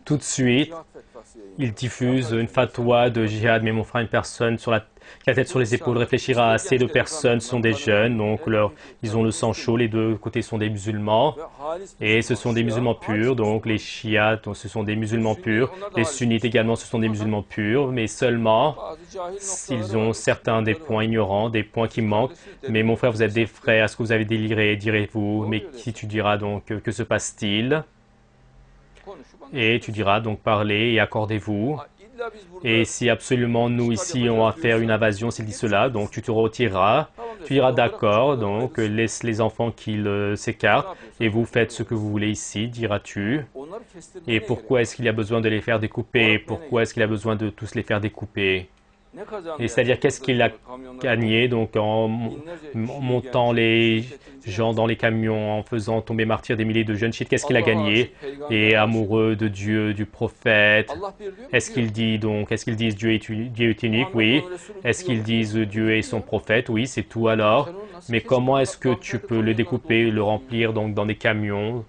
tout de suite, il diffuse une fatwa de djihad, mais mon frère, une personne qui a la tête sur les épaules réfléchira. Ces deux personnes sont des jeunes, donc ils ont le sang chaud, les deux côtés sont des musulmans, et ce sont des musulmans purs, donc les chiites, donc ce sont des musulmans purs, les sunnites également, ce sont des musulmans purs, mais seulement s'ils ont certains des points ignorants, des points qui manquent. Mais mon frère, vous êtes des frères, est-ce que vous avez déliré, direz-vous, mais qui tu diras donc, que se passe-t-il? Et tu diras donc parlez et accordez-vous. Et si absolument nous ici on va faire une invasion, s'il dit cela, donc tu te retireras, tu diras d'accord, donc laisse les enfants qu'ils s'écartent et vous faites ce que vous voulez ici, diras-tu. Et pourquoi est-ce qu'il y a besoin de les faire découper? Pourquoi est-ce qu'il a besoin de tous les faire découper? Et c'est-à-dire qu'est-ce qu'il a gagné donc en montant les gens dans les camions, en faisant tomber martyrs des milliers de jeunes chiites, qu'est-ce qu'il a gagné? Et amoureux de Dieu, du prophète, est-ce qu'ils disent Dieu est unique? Oui. Est-ce qu'ils disent Dieu est son prophète? Oui, c'est tout alors. Mais comment est-ce que tu peux le découper, le remplir donc dans des camions?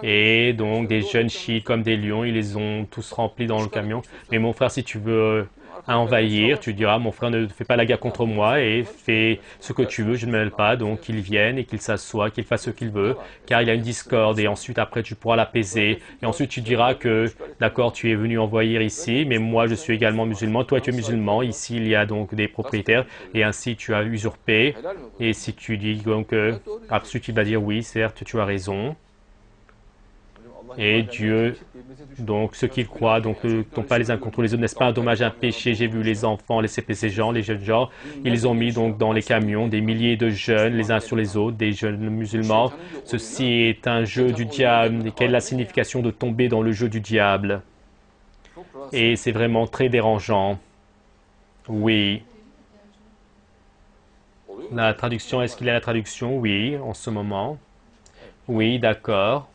Et donc des jeunes chiites comme des lions, ils les ont tous remplis dans le camion. Mais mon frère, si tu veux envahir, tu diras, mon frère ne fait pas la guerre contre moi et fais ce que tu veux, je ne me mêle pas. Donc qu'il vienne et qu'il s'assoie, qu'il fasse ce qu'il veut, car il y a une discorde et ensuite après tu pourras l'apaiser. Et ensuite tu diras que, d'accord, tu es venu envahir ici, mais moi je suis également musulman, toi tu es musulman, ici il y a donc des propriétaires et ainsi tu as usurpé. Et si tu dis donc, ensuite il va dire oui, certes, tu as raison. Et Dieu, donc ceux qui croient, donc ne tombent pas les uns contre les autres, n'est-ce pas un dommage, un péché? J'ai vu les enfants, les CPC gens, les jeunes gens, ils les ont mis donc dans les camions, des milliers de jeunes, les uns sur les autres, des jeunes musulmans. Ceci est un jeu du diable. Et quelle est la signification de tomber dans le jeu du diable? Et c'est vraiment très dérangeant. Oui. La traduction, est-ce qu'il y a la traduction? Oui, en ce moment. Oui, d'accord.